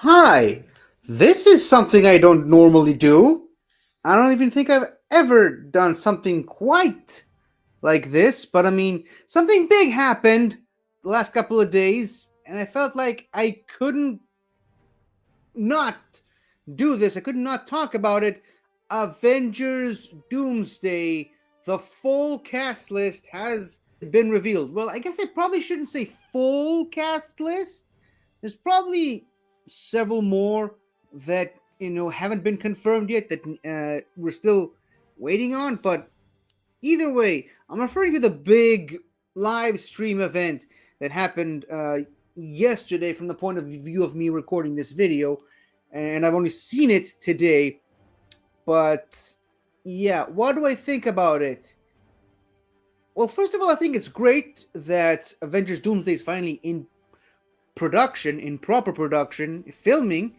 Hi, this is something I don't normally do. I don't even think I've ever done something quite like this, but I mean, something big happened the last couple of days, and I felt like I couldn't not do this. I could not talk about it. Avengers Doomsday, the full cast list has been revealed. Well, I guess I probably shouldn't say full cast list. There's probably several more that haven't been confirmed yet that we're still waiting on. But either way, I'm referring to the big live stream event that happened yesterday from the point of view of me recording this video, and I've only seen it today. But yeah, what do I think about it? Well, first of all, I think it's great that Avengers Doomsday is finally in production, in proper production, filming,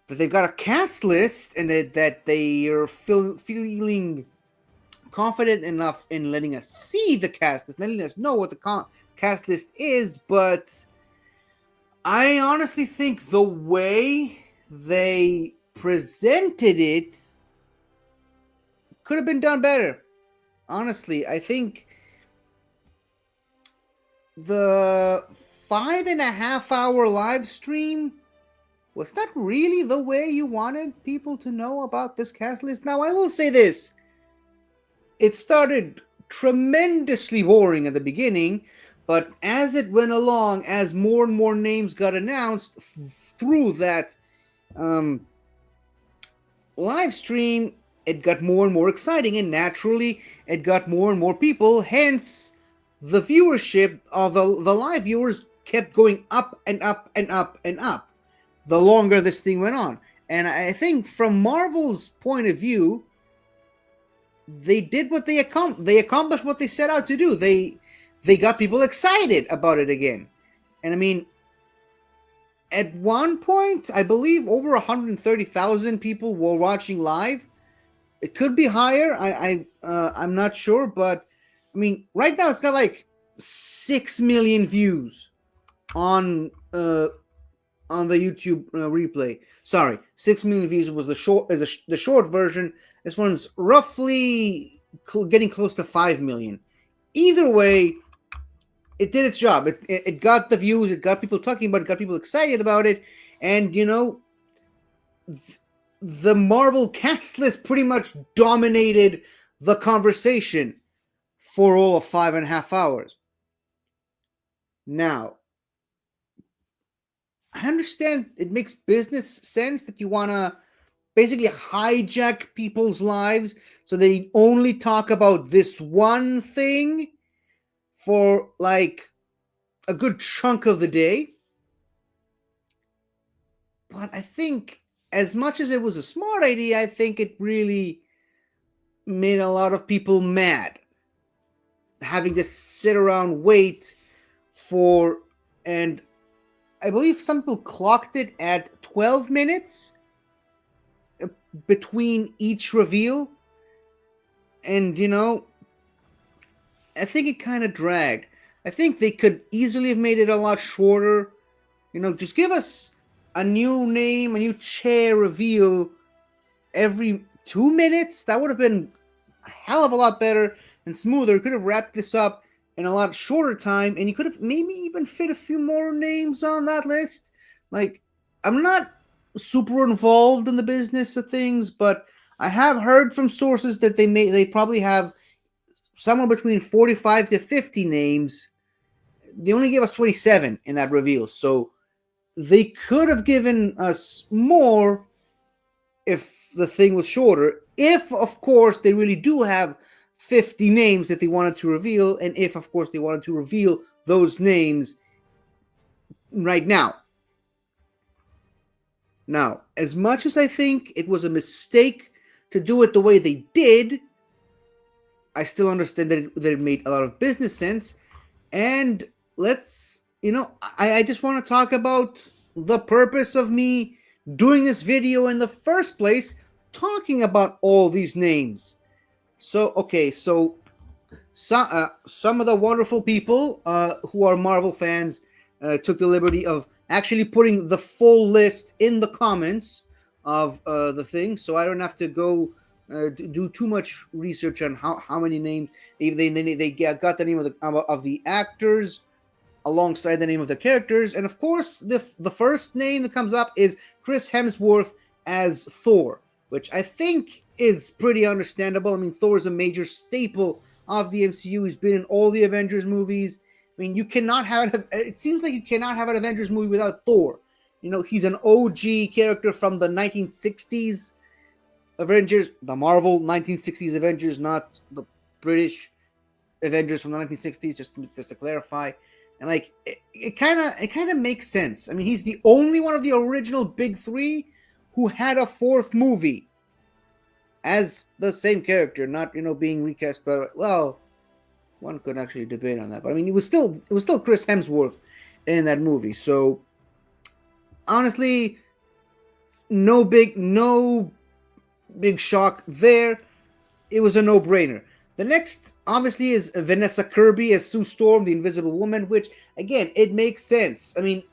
that they've got a cast list, and that they are feeling confident enough in letting us see the cast list, letting us know what the cast list is. But I honestly think the way they presented it could have been done better. Honestly, I think the 5.5 hour live stream was that really the way you wanted people to know about this cast list? Now, I will say this. It started tremendously boring at the beginning, but as it went along, as more and more names got announced through that live stream, it got more and more exciting, and naturally, it got more and more people. Hence, the viewership of the live viewers kept going up and up and up and up the longer this thing went on. And I think from Marvel's point of view, they did what they accomplished what they set out to do. They got people excited about it again. And I mean, at one point, I believe over 130,000 people were watching live. It could be higher. I'm not sure, but I mean, right now it's got like 6 million views on the YouTube replay. Sorry, 6 million views was the short version. This one's roughly getting close to 5 million. Either way, it did its job. It got the views. It got people talking about it. Got people excited about it. And the Marvel cast list pretty much dominated the conversation for all of 5.5 hours. Now, I understand it makes business sense that you want to basically hijack people's lives so they only talk about this one thing for like a good chunk of the day. But I think as much as it was a smart idea, I think it really made a lot of people mad. Having to sit around wait for, and I believe some people clocked it at 12 minutes between each reveal. And, I think it kind of dragged. I think they could easily have made it a lot shorter. Just give us a new name, a new chair reveal every 2 minutes. That would have been a hell of a lot better and smoother. Could have wrapped this up in a lot shorter time, and you could have maybe even fit a few more names on that list. Like, I'm not super involved in the business of things, but I have heard from sources that they probably have somewhere between 45 to 50 names. They only gave us 27 in that reveal, so they could have given us more if the thing was shorter. If, of course, they really do have 50 names that they wanted to reveal, and if, of course, they wanted to reveal those names right now. Now, as much as I think it was a mistake to do it the way they did, I still understand that it made a lot of business sense. And I just want to talk about the purpose of me doing this video in the first place, talking about all these names. So some of the wonderful people who are Marvel fans took the liberty of actually putting the full list in the comments of the thing, so I don't have to go do too much research on how many names they got the name of the actors alongside the name of the characters, and of course the first name that comes up is Chris Hemsworth as Thor, which I think is pretty understandable. I mean, Thor is a major staple of the MCU. He's been in all the Avengers movies. I mean, you cannot have it seems like you cannot have an Avengers movie without Thor. You know, he's an OG character from the 1960s Avengers, the Marvel 1960s Avengers, not the British Avengers from the 1960s. Just to clarify, and like it kind of makes sense. I mean, he's the only one of the original big three who had a fourth movie as the same character, not being recast. But well, one could actually debate on that. But I mean, it was still Chris Hemsworth in that movie. So honestly, no big shock there. It was a no-brainer. The next, obviously, is Vanessa Kirby as Sue Storm, the Invisible Woman, which, again, it makes sense. I mean,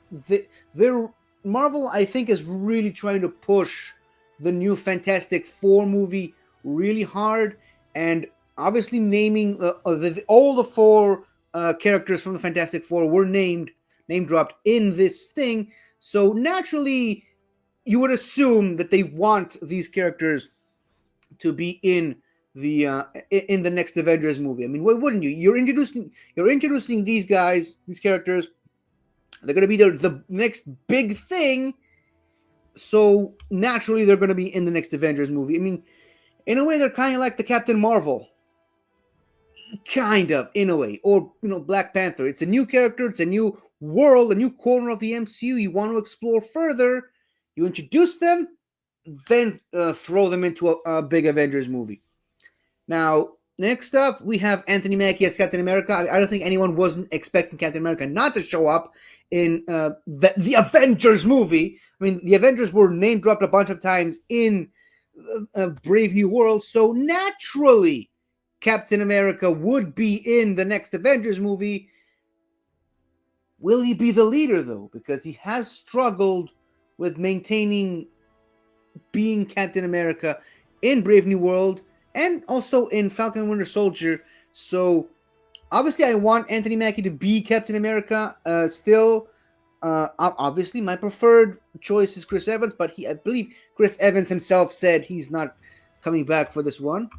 Marvel, I think, is really trying to push the new Fantastic Four movie really hard, and obviously naming all the four characters from the Fantastic Four were name dropped in this thing. So naturally, you would assume that they want these characters to be in the next Avengers movie. I mean, why wouldn't you? You're introducing these guys, these characters. They're going to be the next big thing. So naturally, they're going to be in the next Avengers movie. I mean, in a way, they're kind of like the Captain Marvel, kind of in a way, or Black Panther. It's a new character. It's a new world, a new corner of the MCU. You want to explore further. You introduce them, then throw them into a big Avengers movie. Now, next up, we have Anthony Mackie as Captain America. I don't think anyone wasn't expecting Captain America not to show up in the Avengers movie. I mean, the Avengers were name dropped a bunch of times in Brave New World, so naturally, Captain America would be in the next Avengers movie. Will he be the leader, though? Because he has struggled with maintaining being Captain America in Brave New World and also in Falcon and Winter Soldier. So obviously I want Anthony Mackie to be Captain America still. Obviously my preferred choice is Chris Evans, but I believe Chris Evans himself said he's not coming back for this one.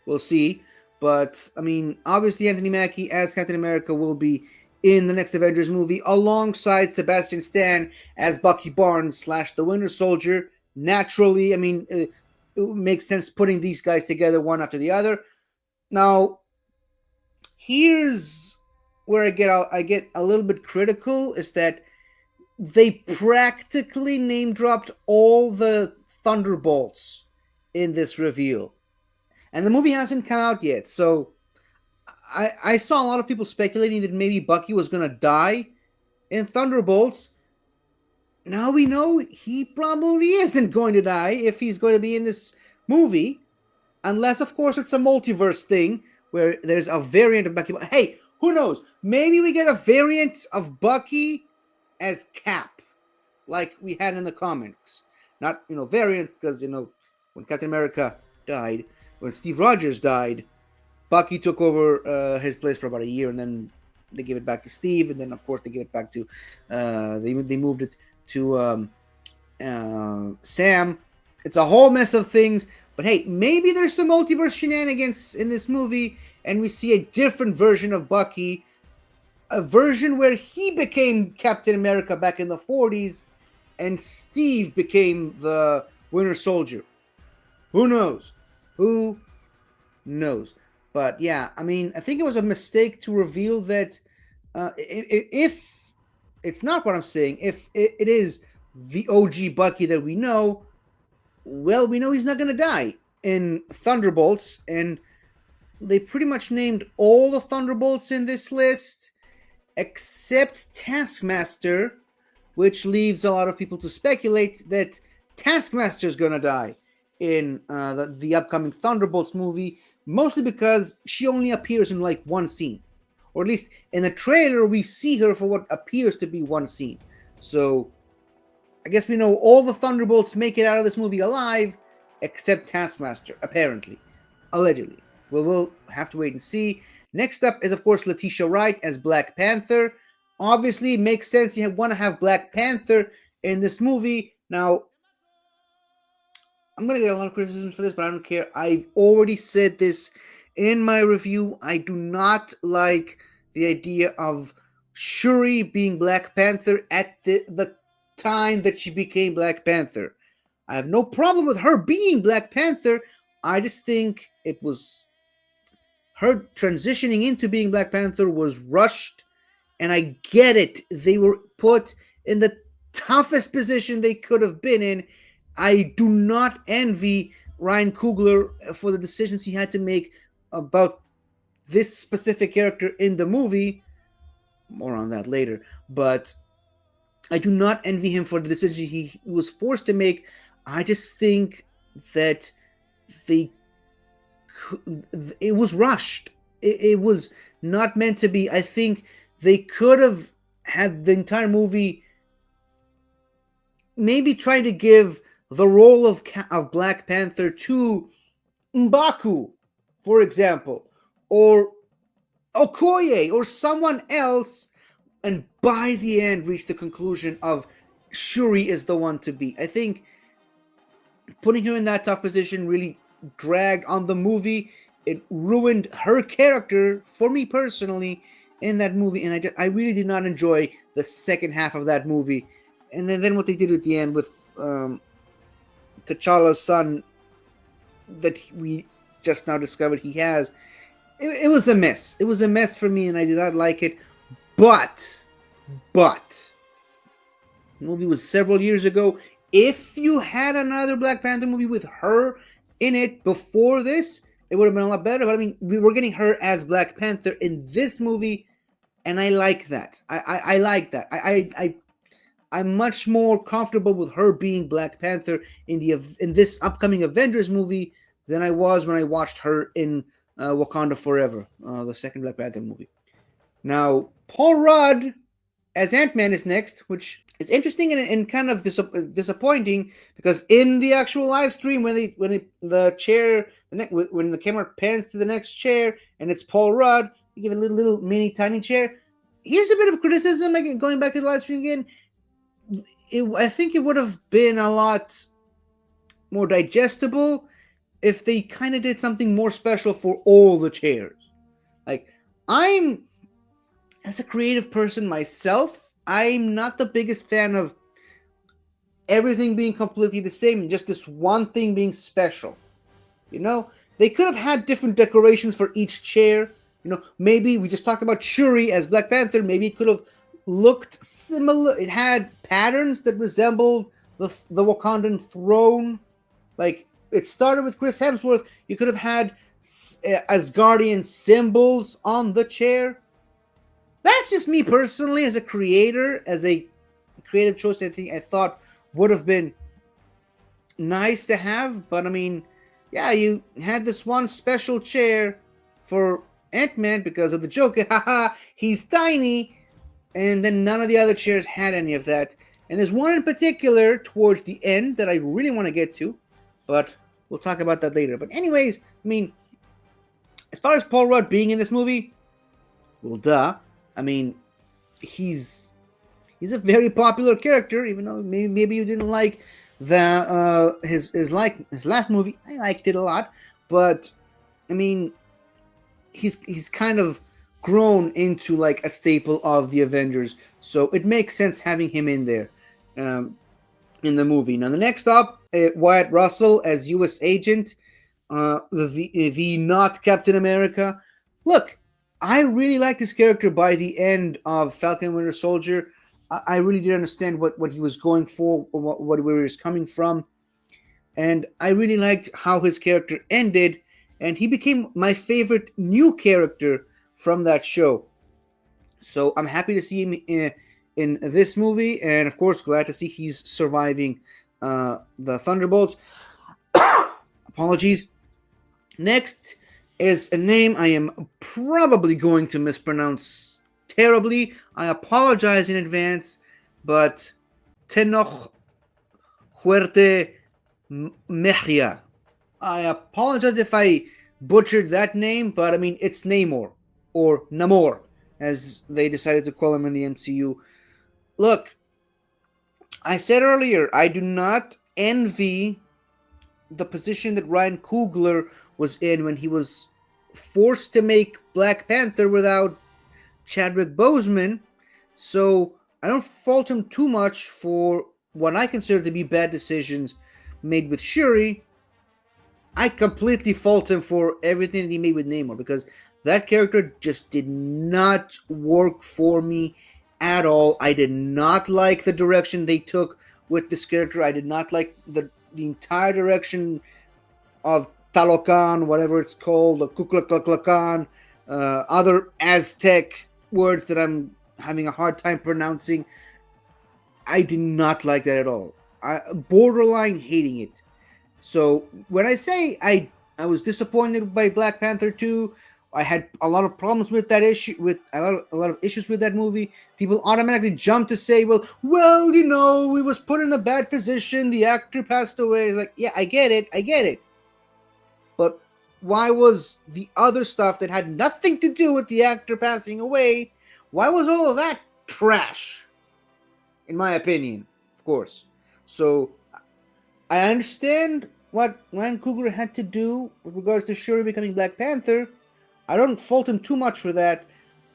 We'll see. But I mean, obviously Anthony Mackie as Captain America will be in the next Avengers movie alongside Sebastian Stan as Bucky Barnes / the Winter Soldier. Naturally, I mean, it makes sense putting these guys together one after the other. Now, here's where I get a little bit critical, is that they practically name dropped all the Thunderbolts in this reveal. And the movie hasn't come out yet, so I saw a lot of people speculating that maybe Bucky was going to die in Thunderbolts. Now we know he probably isn't going to die if he's going to be in this movie. Unless, of course, it's a multiverse thing where there's a variant of Bucky. Hey, who knows? Maybe we get a variant of Bucky as Cap, like we had in the comics. Not, variant, because, when Captain America died, when Steve Rogers died, Bucky took over his place for about a year, and then they gave it back to Steve, and then of course they gave it back to they moved it to Sam. It's a whole mess of things, but hey, maybe there's some multiverse shenanigans in this movie, and we see a different version of Bucky, a version where he became Captain America back in the 40s, and Steve became the Winter Soldier. Who knows? Who knows? But yeah, I mean, I think it was a mistake to reveal that if it's not what I'm saying, if it is the OG Bucky that we know, well, we know he's not going to die in Thunderbolts, and they pretty much named all the Thunderbolts in this list except Taskmaster, which leaves a lot of people to speculate that Taskmaster's going to die in the upcoming Thunderbolts movie, mostly because she only appears in like one scene. or at least in the trailer, we see her for what appears to be one scene. So I guess we know all the Thunderbolts make it out of this movie alive, except Taskmaster, apparently. Allegedly. Well, we'll have to wait and see. Next up is, of course, Letitia Wright as Black Panther. Obviously, it makes sense you want to have Black Panther in this movie. Now, I'm going to get a lot of criticism for this, but I don't care. I've already said this in my review. I do not like the idea of Shuri being Black Panther at the time that she became Black Panther. I have no problem with her being Black Panther. I just think it was her transitioning into being Black Panther was rushed, and I get it. They were put in the toughest position they could have been in. I do not envy Ryan Coogler for the decisions he had to make about this specific character in the movie. More on that later. But I do not envy him for the decision he was forced to make. I just think that it was rushed. It was not meant to be. I think they could have had the entire movie maybe trying to give the role of Black Panther to M'Baku, for example, or Okoye, or someone else, and by the end reach the conclusion of Shuri is the one to be. I think putting her in that tough position really dragged on the movie. It ruined her character for me personally in that movie, and I really did not enjoy the second half of that movie. And then what they did at the end with T'Challa's son that we just now discovered he has, it was a mess. It was a mess for me, and I did not like it. But the movie was several years ago. If you had another Black Panther movie with her in it before this, it would have been a lot better. But I mean, we were getting her as Black Panther in this movie, and I like that. I like that. I'm much more comfortable with her being Black Panther in this upcoming Avengers movie than I was when I watched her in Wakanda Forever, the second Black Panther movie. Now, Paul Rudd as Ant-Man is next, which is interesting and kind of disappointing, because in the actual live stream, when the camera pans to the next chair and it's Paul Rudd, you give it a little mini tiny chair. Here's a bit of criticism, again, going back to the live stream again. I think it would have been a lot more digestible if they kind of did something more special for all the chairs. Like, as a creative person myself, I'm not the biggest fan of everything being completely the same and just this one thing being special. You know, they could have had different decorations for each chair. You know, maybe we just talked about Shuri as Black Panther. Maybe it could have looked similar. It had patterns that resembled the Wakandan throne. Like, it started with Chris Hemsworth. You could have had Asgardian symbols on the chair. That's just me personally, as a creator, as a creative choice. I thought would have been nice to have. But I mean, yeah, you had this one special chair for Ant-Man because of the Joker. Haha, he's tiny. And then none of the other chairs had any of that. And there's one in particular towards the end that I really want to get to, but we'll talk about that later. But anyways, I mean, as far as Paul Rudd being in this movie, well, duh. I mean, he's a very popular character, even though maybe you didn't like his last movie. I liked it a lot, but I mean, he's kind of grown into like a staple of the Avengers, so it makes sense having him in there in the movie. Now, the next up, Wyatt Russell as U.S. Agent, the not Captain America. Look, I really liked his character by the end of Falcon and Winter Soldier. I really did understand what he was going for, where he was coming from, and I really liked how his character ended, and he became my favorite new character from that show. So I'm happy to see him in this movie, and of course glad to see he's surviving the Thunderbolts. Apologies. Next is a name I am probably going to mispronounce terribly. I apologize in advance, but Tenoch Huerte Mejia. I apologize if I butchered that name, but I mean, it's Namor, or Namor, as they decided to call him in the MCU. Look, I said earlier, I do not envy the position that Ryan Coogler was in when he was forced to make Black Panther without Chadwick Boseman. So I don't fault him too much for what I consider to be bad decisions made with Shuri. I completely fault him for everything that he made with Namor because that character just did not work for me at all. I did not like the direction they took with this character. I did not like the entire direction of Talocan, whatever it's called, or Kuklaklakan, other Aztec words that I'm having a hard time pronouncing. I did not like that at all. I borderline hating it. So when I say I was disappointed by Black Panther 2, I had a lot of problems with that issue, with a lot of issues with that movie. People automatically jump to say, well, you know, we was put in a bad position. The actor passed away. It's like, yeah, I get it. But why was the other stuff that had nothing to do with the actor passing away? Why was all of that trash? In my opinion, of course. So I understand what Ryan Coogler had to do with regards to Shuri becoming Black Panther. I don't fault him too much for that.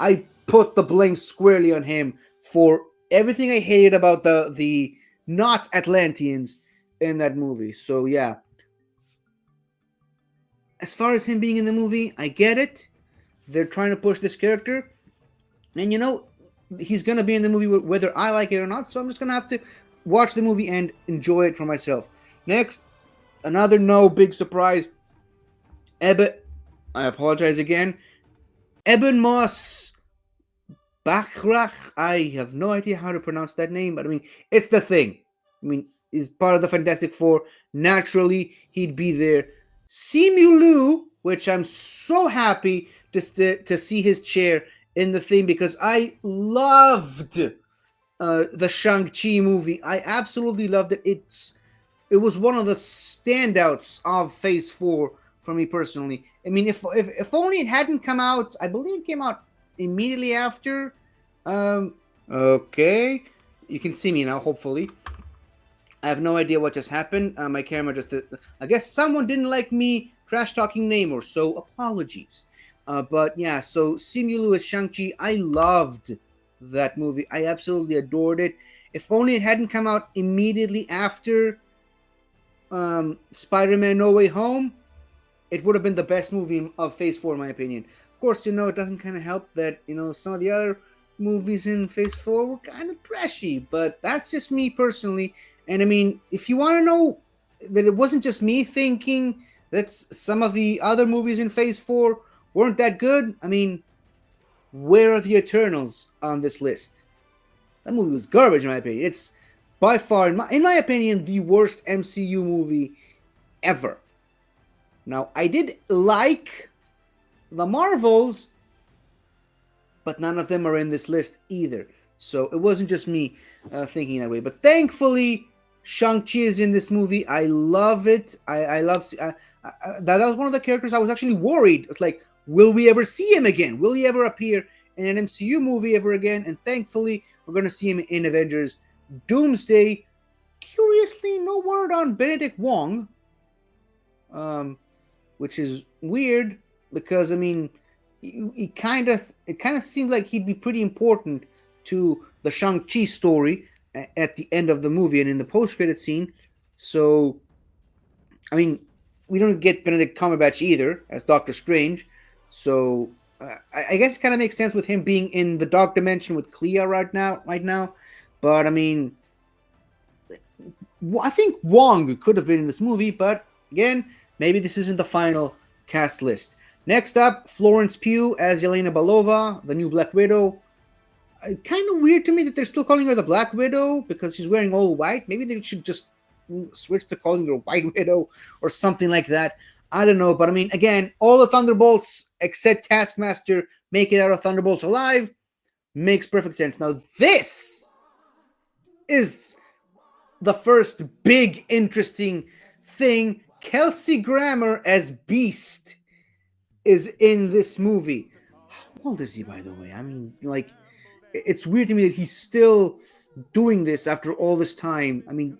I put the blame squarely on him for everything I hated about the not Atlanteans in that movie. So yeah, as far as him being in the movie, I get it. They're trying to push this character, and you know, he's gonna be in the movie whether I like it or not. So I'm just gonna have to watch the movie and enjoy it for myself. Next, another no big surprise. Eben, I apologize again. Eben Moss Bachrach. I have no idea how to pronounce that name, but I mean, it's the thing. I mean, he's part of the Fantastic Four. Naturally, he'd be there. Simu Liu, which I'm so happy to see his chair in the thing because I loved the Shang-Chi movie. I absolutely loved it. It was one of the standouts of Phase 4 for me personally. I mean, if only it hadn't come out, I believe it came out immediately after. Okay. You can see me now, hopefully. I have no idea what just happened. My camera just... I guess someone didn't like me trash-talking Namor, so apologies. But yeah, so Simu Liu as Shang-Chi, I loved that movie. I absolutely adored it. If only it hadn't come out immediately after Spider-Man No Way Home, it would have been the best movie of Phase 4 in my opinion. Of course, you know, it doesn't kind of help that, you know, some of the other movies in Phase 4 were kind of trashy, but that's just me personally. And I mean, if you want to know that it wasn't just me thinking that some of the other movies in Phase 4 weren't that good, I mean, where are the Eternals on this list? That movie was garbage in my opinion. It's by far, in my opinion, the worst MCU movie ever. Now, I did like the Marvels, but none of them are in this list either. So it wasn't just me thinking that way. But thankfully, Shang-Chi is in this movie. I love it. I love... that was one of the characters I was actually worried. It's like, will we ever see him again? Will he ever appear in an MCU movie ever again? And thankfully, we're going to see him in Avengers Doomsday. Curiously, no word on Benedict Wong. Which is weird because I mean, it kind of seemed like he'd be pretty important to the Shang-Chi story at the end of the movie and in the post-credit scene. So, I mean, we don't get Benedict Cumberbatch either as Doctor Strange. So, I guess it kind of makes sense with him being in the Dark Dimension with Clea right now. But I mean, I think Wong could have been in this movie, but again, maybe this isn't the final cast list. Next up, Florence Pugh as Yelena Belova, the new Black Widow. Kind of weird to me that they're still calling her the Black Widow because she's wearing all white. Maybe they should just switch to calling her White Widow or something like that. I don't know, but I mean, again, all the Thunderbolts except Taskmaster make it out of Thunderbolts alive. Makes perfect sense. Now, this is the first big interesting thing. Kelsey Grammer as Beast is in this movie. How old is he, by the way? I mean, like, it's weird to me that he's still doing this after all this time. I mean,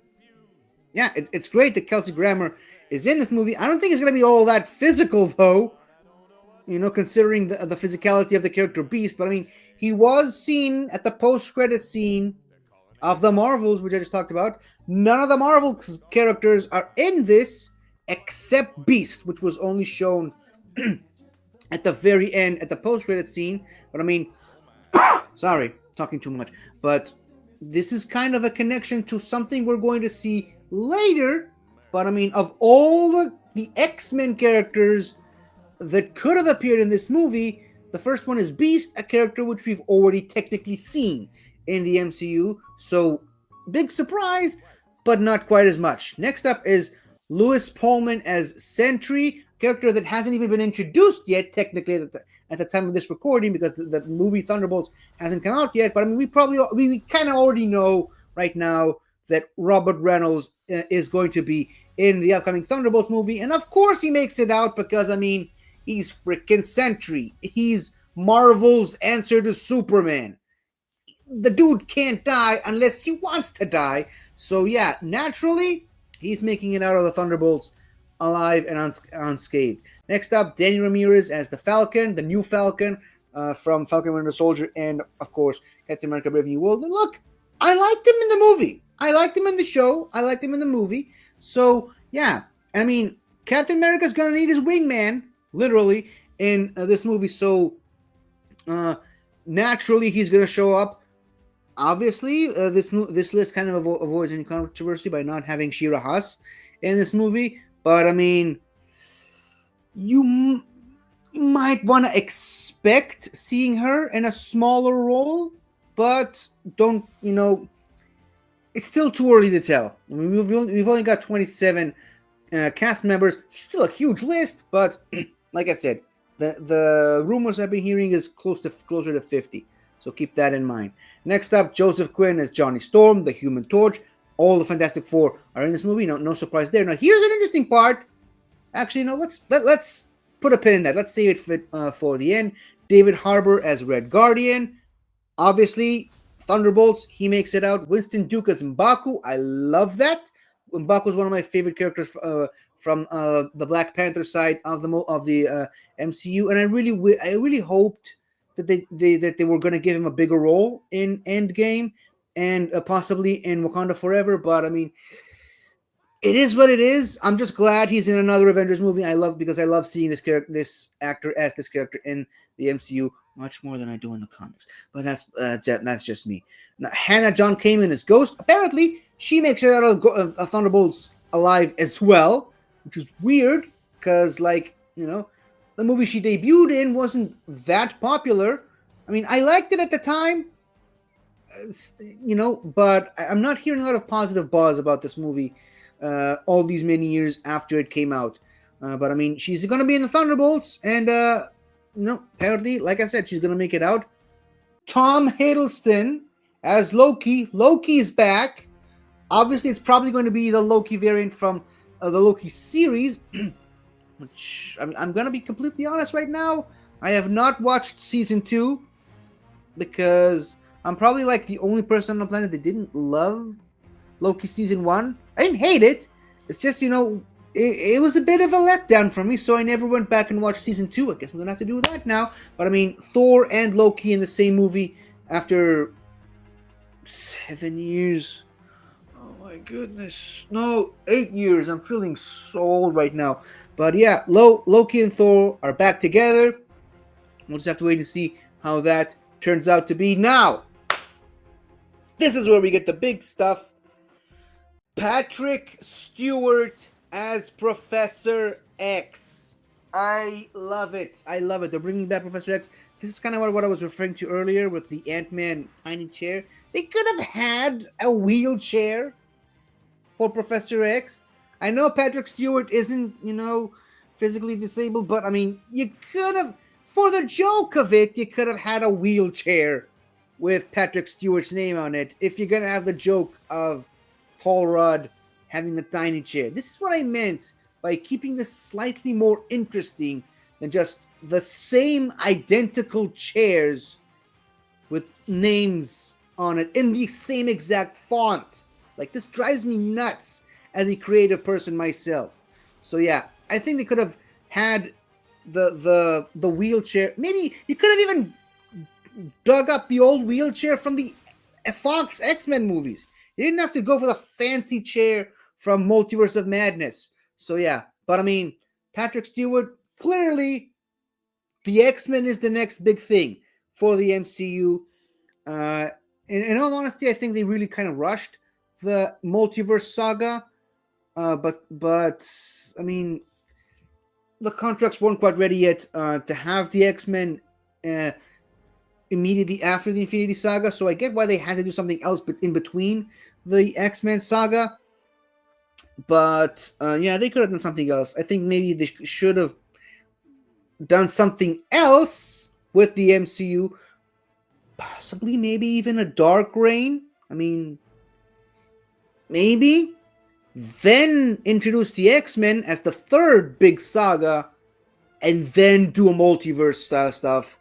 yeah, it's great that Kelsey Grammer is in this movie. I don't think it's going to be all that physical, though, considering the physicality of the character Beast. But I mean, he was seen at the post-credit scene of the Marvels, which I just talked about. None of the Marvel characters are in this except Beast, which was only shown at the very end at the post-credit scene. But I mean, sorry, talking too much. But this is kind of a connection to something we're going to see later. But I mean, of all the X-Men characters that could have appeared in this movie, the first one is Beast, a character which we've already technically seen in the MCU. So, big surprise, but not quite as much. Next up is Louis Pullman as Sentry, character that hasn't even been introduced yet, technically, at the time of this recording, because the movie Thunderbolts hasn't come out yet. But I mean, we kind of already know right now that Robert Reynolds is going to be in the upcoming Thunderbolts movie, and of course he makes it out because I mean, he's freaking Sentry. He's Marvel's answer to Superman. The dude can't die unless he wants to die. So yeah, naturally, he's making it out of the Thunderbolts alive and unscathed. Next up, Danny Ramirez as the Falcon, the new Falcon from Falcon Winter Soldier, and of course, Captain America Brave New World. And look, I liked him in the movie. I liked him in the show. I liked him in the movie. So yeah, I mean, Captain America's gonna need his wingman, literally, in this movie. So naturally, he's gonna show up. Obviously, this list kind of avoids any controversy by not having Shira Haas in this movie. But I mean, you might want to expect seeing her in a smaller role, but don't, it's still too early to tell. I mean, we've only got 27 cast members, still a huge list, but like I said, the rumors I've been hearing is closer to 50. So keep that in mind. Next up, Joseph Quinn as Johnny Storm, the Human Torch. All the Fantastic Four are in this movie. No surprise there. Now here's an interesting part. Actually, no, let's put a pin in that. Let's save it for the end. David Harbour as Red Guardian. Obviously, Thunderbolts, he makes it out. Winston Duke as M'Baku. I love that. M'Baku is one of my favorite characters from the Black Panther side of the MCU, and I really hoped that they were going to give him a bigger role in Endgame and possibly in Wakanda Forever. But I mean, it is what it is. I'm just glad he's in another Avengers movie. Because I love seeing this actor as this character in the MCU much more than I do in the comics. But that's just me. Now, Hannah John Kamen as Ghost. Apparently, she makes it out of Thunderbolts alive as well, which is weird because, the movie she debuted in wasn't that popular. I mean, I liked it at the time, but I'm not hearing a lot of positive buzz about this movie all these many years after it came out. But I mean, she's going to be in the Thunderbolts, and apparently, like I said, she's going to make it out. Tom Hiddleston as Loki. Loki's back. Obviously, it's probably going to be the Loki variant from the Loki series. Which I'm going to be completely honest right now. I have not watched season 2 because I'm probably like the only person on the planet that didn't love Loki season 1. I didn't hate it. It's just, it was a bit of a letdown for me, so I never went back and watched season 2. I guess I'm going to have to do that now. But I mean, Thor and Loki in the same movie after 7 years. Oh my goodness. No, 8 years. I'm feeling so old right now. But yeah, Loki and Thor are back together. We'll just have to wait and see how that turns out to be. Now, this is where we get the big stuff. Patrick Stewart as Professor X. I love it. They're bringing back Professor X. This is kind of what I was referring to earlier with the Ant-Man tiny chair. They could have had a wheelchair for Professor X. I know Patrick Stewart isn't, physically disabled, but I mean, you could have, for the joke of it, you could have had a wheelchair with Patrick Stewart's name on it if you're gonna have the joke of Paul Rudd having the tiny chair. This is what I meant by keeping this slightly more interesting than just the same identical chairs with names on it in the same exact font. Like, this drives me nuts as a creative person myself. So yeah, I think they could have had the wheelchair. Maybe you could have even dug up the old wheelchair from the Fox X-Men movies. You didn't have to go for the fancy chair from Multiverse of Madness. So yeah, but I mean, Patrick Stewart, clearly the X-Men is the next big thing for the MCU. Uh, in all honesty, I think they really kind of rushed the multiverse saga. But I mean, the contracts weren't quite ready yet to have the X-Men uh, immediately after the Infinity Saga. So I get why they had to do something else, but in between the X-Men saga. But yeah, they could have done something else. I think maybe they should have done something else with the MCU. Possibly, maybe even a Dark Reign. I mean, maybe. Then introduce the X-Men as the third big saga, and then do a multiverse style stuff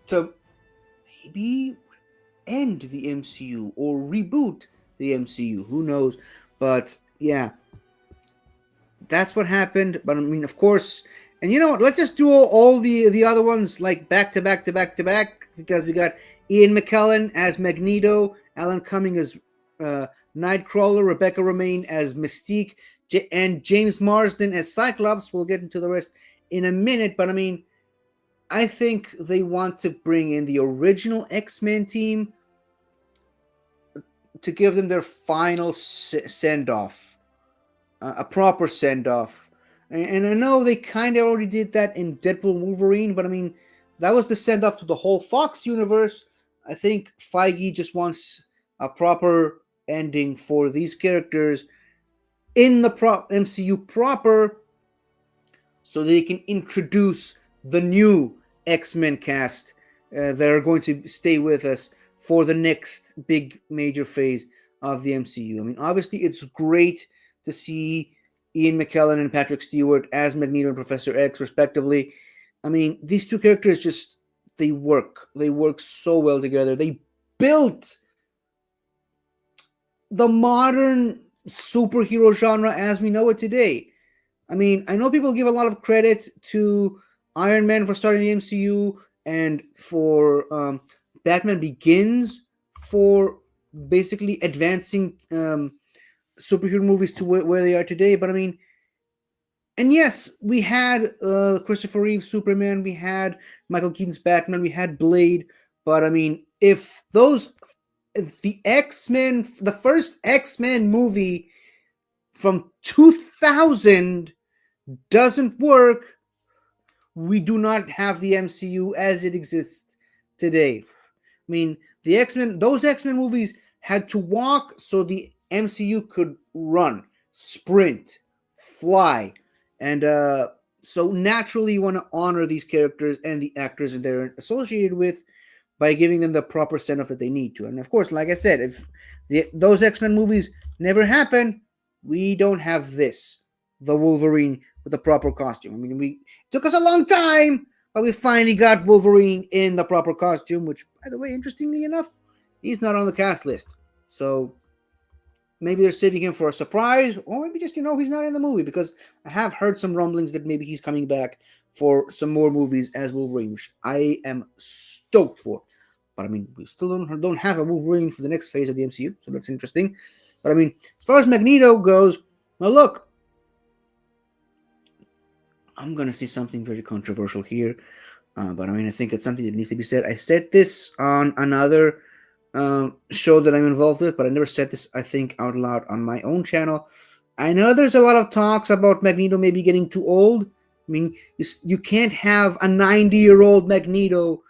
to maybe end the MCU or reboot the MCU. Who knows? But yeah, that's what happened. But I mean, of course, and you know what? Let's just do all the other ones like back to back to back to back, because we got Ian McKellen as Magneto, Alan Cumming as Nightcrawler, Rebecca Romaine as Mystique, and James Marsden as Cyclops. We'll get into the rest in a minute, but I mean, I think they want to bring in the original X-Men team to give them their final send-off, a proper send-off. And I know they kind of already did that in Deadpool Wolverine, but I mean, that was the send-off to the whole Fox universe. I think Feige just wants a proper ending for these characters in the MCU proper, so they can introduce the new X-Men cast that are going to stay with us for the next big major phase of the MCU. I mean, obviously, it's great to see Ian McKellen and Patrick Stewart as Magneto and Professor X, respectively. I mean, these two characters just, they work. They work so well together. They built the modern superhero genre as we know it today. I mean, I know people give a lot of credit to Iron Man for starting the MCU and for Batman Begins for basically advancing superhero movies to where they are today. But I mean, and yes, we had Christopher Reeve Superman, we had Michael Keaton's Batman, we had Blade. But I mean, if the X-Men, the first X-Men movie from 2000 doesn't work, we do not have the MCU as it exists today. I mean, those X-Men movies had to walk so the MCU could run, sprint, fly. And so naturally you want to honor these characters and the actors that they're associated with by giving them the proper send-off that they need to. And of course, like I said, if those X-Men movies never happen, we don't have the Wolverine with the proper costume. I mean, it took us a long time, but we finally got Wolverine in the proper costume, which, by the way, interestingly enough, he's not on the cast list. So maybe they're saving him for a surprise, or maybe just, he's not in the movie, because I have heard some rumblings that maybe he's coming back for some more movies as Wolverine, which I am stoked for. But I mean, we still don't have a Wolverine for the next phase of the MCU, so that's interesting. But I mean, as far as Magneto goes, well, look, I'm going to say something very controversial here, but I mean, I think it's something that needs to be said. I said this on another show that I'm involved with, but I never said this, I think, out loud on my own channel. I know there's a lot of talks about Magneto maybe getting too old. I mean, you can't have a 90-year-old Magneto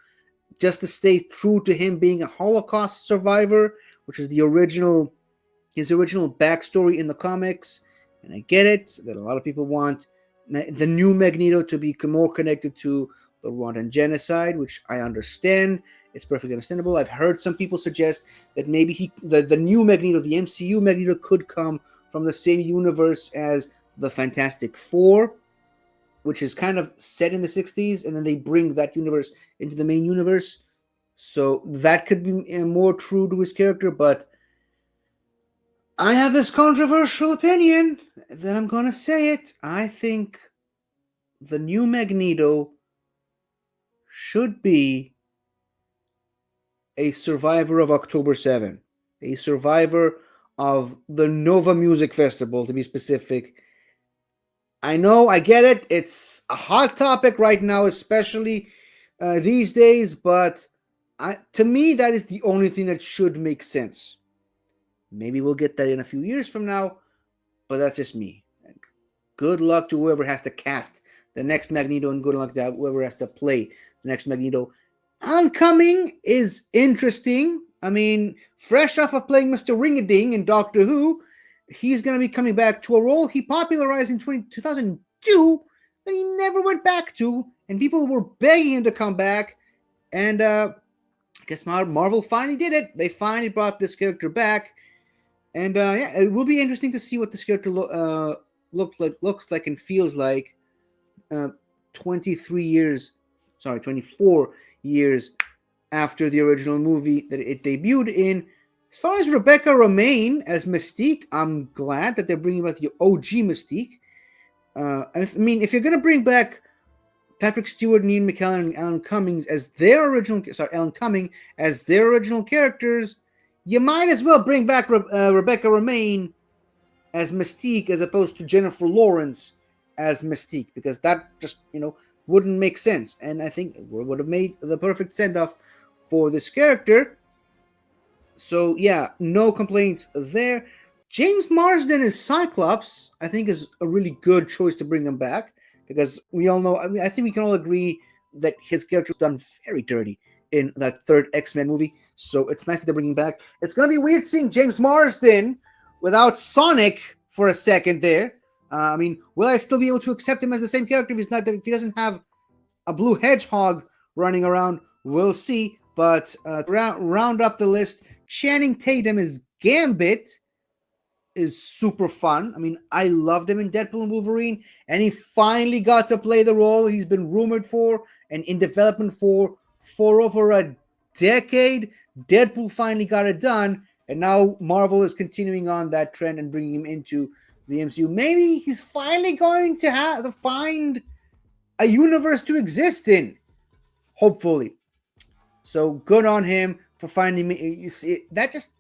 just to stay true to him being a Holocaust survivor, which is his original backstory in the comics. And I get it that a lot of people want the new Magneto to be more connected to the Rwandan genocide, which I understand. It's perfectly understandable. I've heard some people suggest that maybe the new Magneto, the MCU Magneto, could come from the same universe as the Fantastic Four, which is kind of set in the 60s, and then they bring that universe into the main universe. So that could be more true to his character, but I have this controversial opinion that I'm going to say it. I think the new Magneto should be a survivor of October 7, a survivor of the Nova Music Festival, to be specific. I know, I get it. It's a hot topic right now, especially these days, but to me, that is the only thing that should make sense. Maybe we'll get that in a few years from now, but that's just me. Good luck to whoever has to cast the next Magneto, and good luck to whoever has to play the next Magneto. Oncoming is interesting. I mean, fresh off of playing Mr. Ring-a-Ding in Doctor Who, he's going to be coming back to a role he popularized in 2002 that he never went back to, and people were begging him to come back, and I guess Marvel finally did it. They finally brought this character back, and yeah, it will be interesting to see what this character looks like and feels like 24 years after the original movie that it debuted in. As far as Rebecca Romaine as Mystique, I'm glad that they're bringing back the OG Mystique. I mean, if you're going to bring back Patrick Stewart, Ian McKellen, and Alan Cumming as their original characters, you might as well bring back Rebecca Romaine as Mystique as opposed to Jennifer Lawrence as Mystique, because that just, wouldn't make sense. And I think it would have made the perfect send-off for this character. So yeah, no complaints there. James Marsden as Cyclops, I think, is a really good choice to bring him back, because we all know, I think we can all agree that his character was done very dirty in that third X-Men movie. So it's nice that they're bringing him back. It's going to be weird seeing James Marsden without Sonic for a second there. I mean, will I still be able to accept him as the same character if he doesn't have a blue hedgehog running around? We'll see. But round up the list, Channing Tatum as Gambit is super fun. I mean, I loved him in Deadpool and Wolverine, and he finally got to play the role he's been rumored for and in development for over a decade. Deadpool finally got it done, and now Marvel is continuing on that trend and bringing him into the MCU. Maybe he's finally going to have to find a universe to exist in, hopefully. So good on him for finding me. You see, that just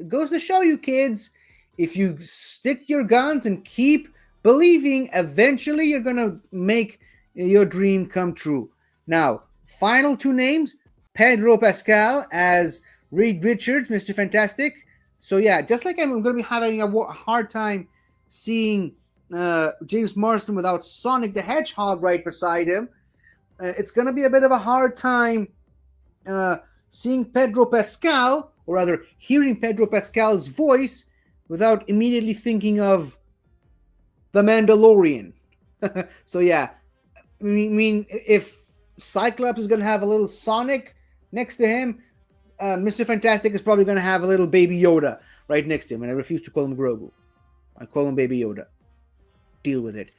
goes to show you, kids, if you stick your guns and keep believing, eventually you're going to make your dream come true. Now, final two names, Pedro Pascal as Reed Richards, Mr. Fantastic. So yeah, just like I'm going to be having a hard time seeing James Marsden without Sonic the Hedgehog right beside him, it's going to be a bit of a hard time seeing Pedro Pascal, or rather hearing Pedro Pascal's voice without immediately thinking of The Mandalorian. So yeah, I mean, if Cyclops is going to have a little Sonic next to him, Mr. Fantastic is probably going to have a little Baby Yoda right next to him, and I refuse to call him Grogu. I call him Baby Yoda. Deal with it.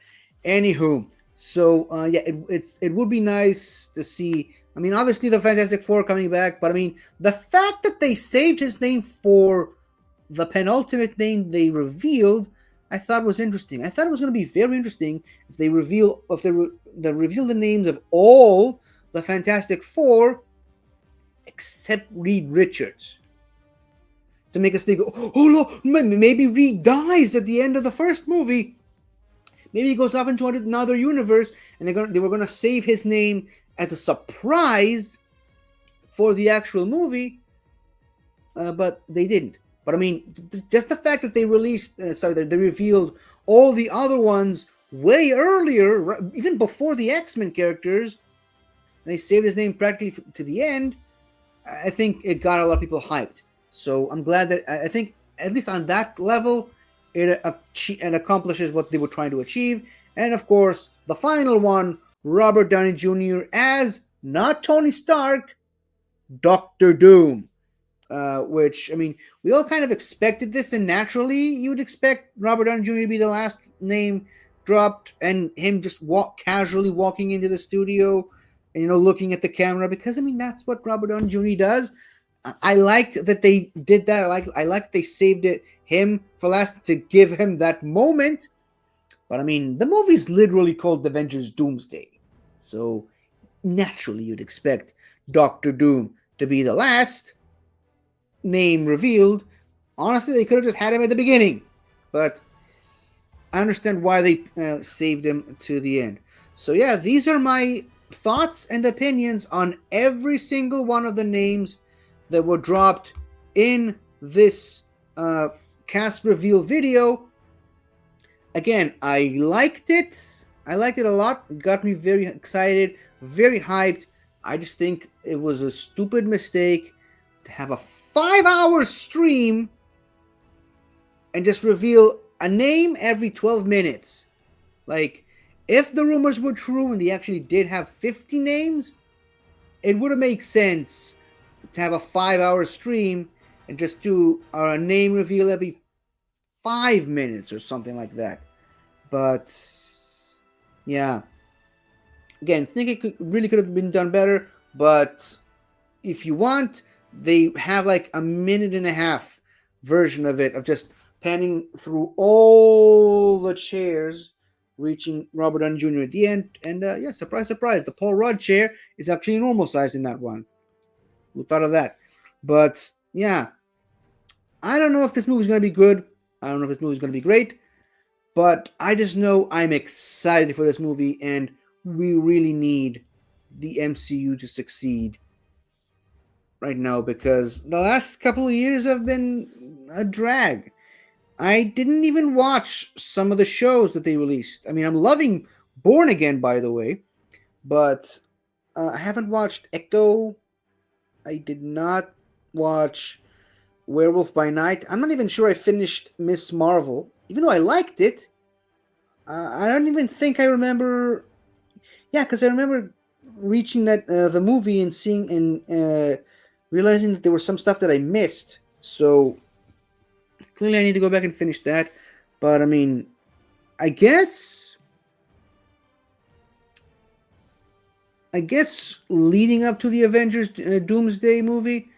Anywho, so yeah, it would be nice to see. I mean, obviously the Fantastic Four coming back, but I mean, the fact that they saved his name for the penultimate name they revealed, I thought was interesting. I thought it was going to be very interesting if they reveal the names of all the Fantastic Four except Reed Richards, to make us think, oh no, maybe Reed dies at the end of the first movie. Maybe he goes off into another universe, and they were going to save his name as a surprise for the actual movie, but they didn't. But I mean, just the fact that they they revealed all the other ones way earlier, even before the X-Men characters, and they saved his name practically to the end, I think it got a lot of people hyped. So I'm glad that, I think, at least on that level, it accomplishes what they were trying to achieve. And of course, the final one, Robert Downey Jr. as not Tony Stark, Doctor Doom. Which, I mean, we all kind of expected this, and naturally, you would expect Robert Downey Jr. to be the last name dropped, and him just casually walking into the studio, and looking at the camera, because I mean that's what Robert Downey Jr. does. I liked that they did that. I liked that they saved him for last to give him that moment. But I mean, the movie's literally called Avengers Doomsday, so naturally you'd expect Doctor Doom to be the last name revealed. Honestly, they could have just had him at the beginning, but I understand why they saved him to the end. So yeah, these are my thoughts and opinions on every single one of the names that were dropped in this cast reveal video. Again, I liked it. I liked it a lot. It got me very excited, very hyped. I just think it was a stupid mistake to have a 5-hour stream and just reveal a name every 12 minutes. Like, if the rumors were true and they actually did have 50 names, it would have made sense to have a 5-hour stream and just do a name reveal every 5 minutes or something like that. But yeah, again, think it really could have been done better. But if you want, they have like a minute and a half version of it, of just panning through all the chairs, reaching Robert Downey Jr. at the end. And yeah, surprise, surprise, the Paul Rudd chair is actually normal size in that one. Who thought of that? But yeah, I don't know if this movie's going to be good. I don't know if this movie's going to be great. But I just know I'm excited for this movie, and we really need the MCU to succeed right now, because the last couple of years have been a drag. I didn't even watch some of the shows that they released. I mean, I'm loving Born Again, by the way, but I haven't watched Echo. I did not watch Werewolf by Night. I'm not even sure I finished Miss Marvel, even though I liked it. I don't even think I remember. Yeah, because I remember reaching that the movie and seeing and realizing that there was some stuff that I missed. So clearly, I need to go back and finish that. But I mean, I guess leading up to the Avengers Doomsday movie,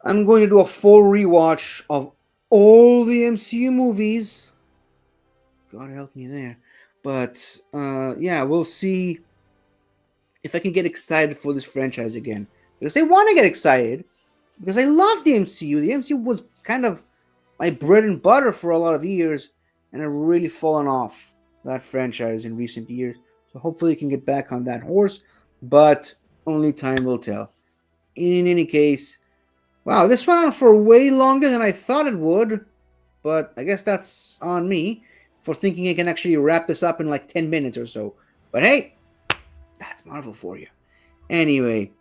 I'm going to do a full rewatch of all the MCU movies. God help me there. But yeah, we'll see if I can get excited for this franchise again. Because I want to get excited. Because I love the MCU. The MCU was kind of my bread and butter for a lot of years. And I've really fallen off that franchise in recent years. So hopefully I can get back on that horse. But only time will tell. In any case, wow, this went on for way longer than I thought it would. But I guess that's on me for thinking I can actually wrap this up in like 10 minutes or so. But hey, that's Marvel for you. Anyway,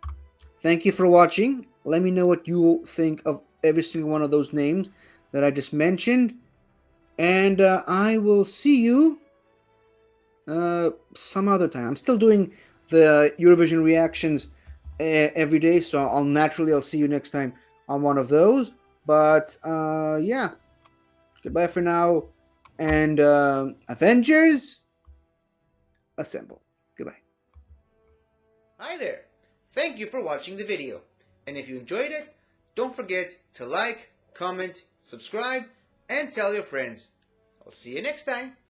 thank you for watching. Let me know what you think of every single one of those names that I just mentioned. And I will see you some other time. I'm still doing the Eurovision reactions every day, so I'll see you next time on one of those. But yeah, goodbye for now. And Avengers Assemble. Goodbye. Hi there. Thank you for watching the video. And if you enjoyed it, don't forget to like, comment, subscribe, and tell your friends. I'll see you next time.